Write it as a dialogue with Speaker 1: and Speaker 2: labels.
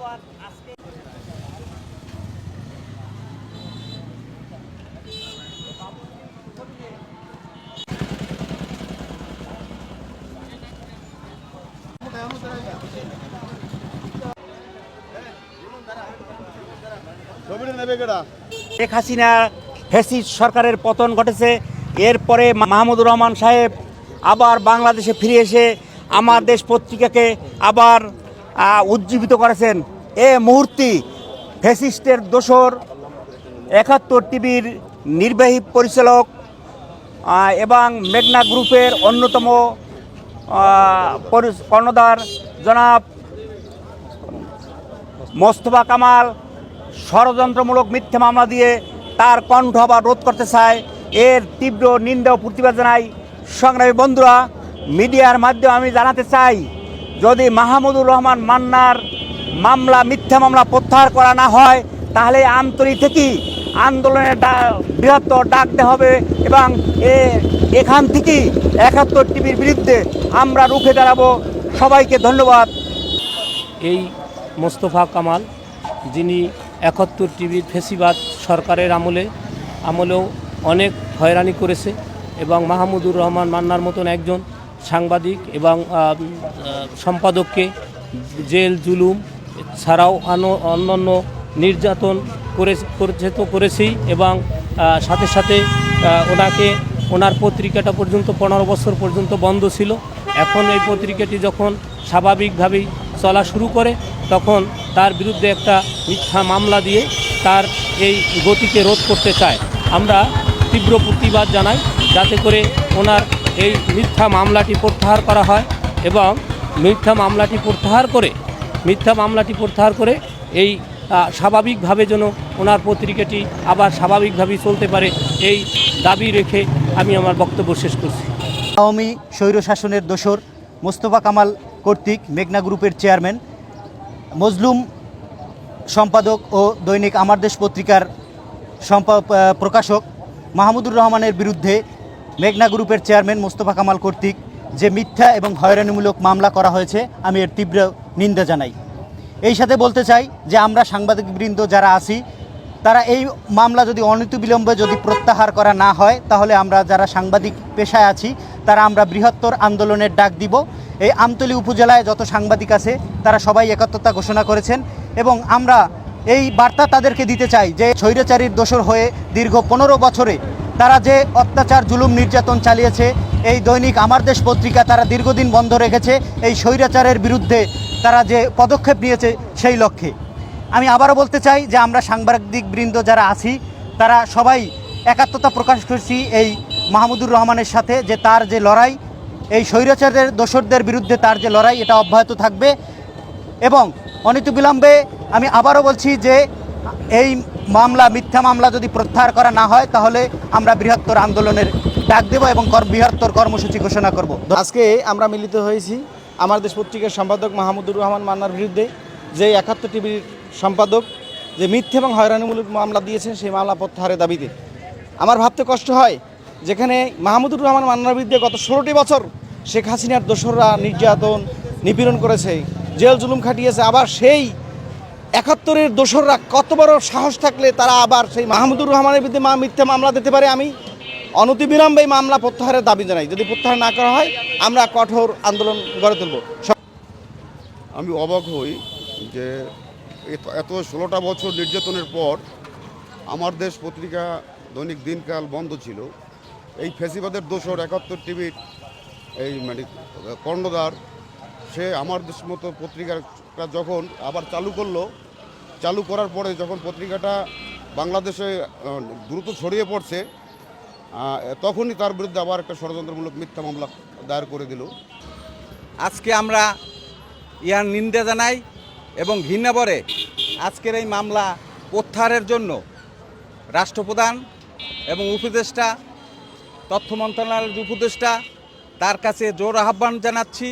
Speaker 1: Sheikh Hasina fascist সরকারের পতন ঘটেছে। এরপরে মাহমুদুর রহমান সাহেব আবার বাংলাদেশে ফিরে এসে আমার দেশ পত্রিকাকে আবার উজ্জীবিত করেছেন। এ মুহূর্তে ফ্যাসিস্টের দোসর ৭১ টিভির নির্বাহী পরিচালক এবং মেঘনা গ্রুপের অন্যতম কর্ণধার জনাব মোস্তফা কামাল ষড়যন্ত্রমূলক মিথ্যা মামলা দিয়ে তার কণ্ঠ আবার রোধ করতে চায়। এর তীব্র নিন্দা ও প্রতিবাদ জানাই। সংগ্রামী বন্ধুরা, মিডিয়ার মাধ্যমে আমি জানাতে চাই, যদি মাহমুদুর রহমান মান্নার মামলা মিথ্যা মামলা প্রত্যাহার করা না হয়, তাহলে আন্তরিক থেকেই আন্দোলনের বৃহত্তর ডাক দেওয়া হবে এবং এখান থেকেই ৭১ টিভির বিরুদ্ধে আমরা রুখে দাঁড়াবো। সবাইকে ধন্যবাদ।
Speaker 2: এই মোস্তফা কামাল, যিনি ৭১ টিভির ফেসিবাদ সরকারের আমলেও অনেক হয়রানি করেছে এবং মাহমুদুর রহমান মান্নার মতন একজন সাংবাদিক এবং সম্পাদককে জেল জুলুম ছাড়াও অন্যান্য নির্যাতন করেছেই এবং সাথে সাথে ওনার পত্রিকাটা পর্যন্ত ১৫ বছর পর্যন্ত বন্ধ ছিল। এখন এই পত্রিকাটি যখন স্বাভাবিকভাবেই চলা শুরু করে, তখন তার বিরুদ্ধে একটা মিথ্যা মামলা দিয়ে তার এই গতিকে রোধ করতে চায়। আমরা তীব্র প্রতিবাদ জানাই, যাতে করে ওনার এই মিথ্যা মামলাটি প্রত্যাহার করা হয় এবং মিথ্যা মামলাটি প্রত্যাহার করে এই স্বাভাবিকভাবে যেন ওনার পত্রিকাটি আবার স্বাভাবিকভাবেই চলতে পারে, এই দাবি রেখে আমি আমার বক্তব্য শেষ করছি।
Speaker 3: আওয়ামী স্বৈরশাসনের দোসর মোস্তফা কামাল কর্তৃক মেঘনা গ্রুপের চেয়ারম্যান, মজলুম সম্পাদক ও দৈনিক আমার দেশ পত্রিকার প্রকাশক মাহমুদুর রহমানের বিরুদ্ধে মেঘনা গ্রুপের চেয়ারম্যান মোস্তফা কামাল কর্তৃক যে মিথ্যা এবং হয়রানিমূলক মামলা করা হয়েছে, আমি এর তীব্র নিন্দা জানাই। এই সাথে বলতে চাই যে আমরা সাংবাদিকবৃন্দ যারা আছি, তারা এই মামলা যদি অনতিবিলম্বে যদি প্রত্যাহার করা না হয়, তাহলে আমরা যারা সাংবাদিক পেশায় আছি তারা আমরা বৃহত্তর আন্দোলনের ডাক দিব। এই আমতলী উপজেলায় যত সাংবাদিক আছে তারা সবাই একাত্মতা ঘোষণা করেছেন এবং আমরা এই বার্তা তাদেরকে দিতে চাই যে স্বৈরাচারীর দোসর হয়ে দীর্ঘ ১৫ বছরে তারা যে অত্যাচার জুলুম নির্যাতন চালিয়েছে, এই দৈনিক আমার দেশ পত্রিকা তারা দীর্ঘদিন বন্ধ রেখেছে এই স্বৈরাচারের বিরুদ্ধে তারা যে পদক্ষেপ নিয়েছে সেই লক্ষ্যে। আমি আবারও বলতে চাই যে আমরা সাংবাদিকবৃন্দ যারা আছি তারা সবাই একাত্মতা প্রকাশ করছি এই মাহমুদুর রহমানের সাথে, যে তার যে লড়াই, এই স্বৈরাচারের দোসরদের বিরুদ্ধে তার যে লড়াই, এটা অব্যাহত থাকবে। এবং অনতিবিলম্বে আমি আবারও বলছি যে এই মিথ্যা মামলা যদি প্রত্যাহার করা না হয়, তাহলে আমরা বৃহত্তর আন্দোলনের ডাক দেব এবং বৃহত্তর কর্মসূচি ঘোষণা করব।
Speaker 4: আজকে আমরা মিলিত হয়েছি আমার দেশ পত্রিকার সম্পাদক মাহমুদুর রহমান মান্নার বিরুদ্ধে যে ৭১ টিভির সম্পাদক যে মিথ্যা এবং হয়রানিমূলক মামলা দিয়েছেন, সেই মামলা প্রত্যাহারের দাবিতে আমার ভাবতে কষ্ট হয়, যেখানে মাহমুদুর রহমান মান্নার বিরুদ্ধে গত ১৬টি বছর শেখ হাসিনার দোসররা নির্যাতন নিপীড়ন করেছে, জেল জুলুম খাটিয়েছে। আবার সেই ৭১-এর দোসররা কত বড় সাহস থাকলে তারা আবার সেই মাহমুদুর রহমানের বিরুদ্ধে মিথ্যা মামলা দিতে পারে। আমি অনতিবিলম্বে এই মামলা প্রত্যাহারের দাবি জানাই। যদি প্রত্যাহার না করা হয়, আমরা কঠোর আন্দোলন গড়ে তুলব।
Speaker 5: আমি অবাক হই যে এত 16টা বছর নির্যাতনের পর আমার দেশ পত্রিকা দৈনিক দিনকাল বন্ধ ছিল। এই ফেসিবাদের দোসর ৭১ টিভির এই কর্ণধার, সে আমার দেশ মতো পত্রিকাটা যখন আবার চালু করার পরে যখন পত্রিকাটা বাংলাদেশে দ্রুত ছড়িয়ে পড়ছে, তখনই তার বিরুদ্ধে আবার একটা ষড়যন্ত্রমূলক মিথ্যা মামলা দায়ের করে দিল।
Speaker 6: আজকে আমরা ইয়ার নিন্দা জানাই এবং ঘৃণাভরে আজকের এই মামলা প্রত্যাহারের জন্য রাষ্ট্রপ্রধান এবং উপদেষ্টা, তথ্য মন্ত্রণালয়ের উপদেষ্টা, তার কাছে জোর আহ্বান জানাচ্ছি।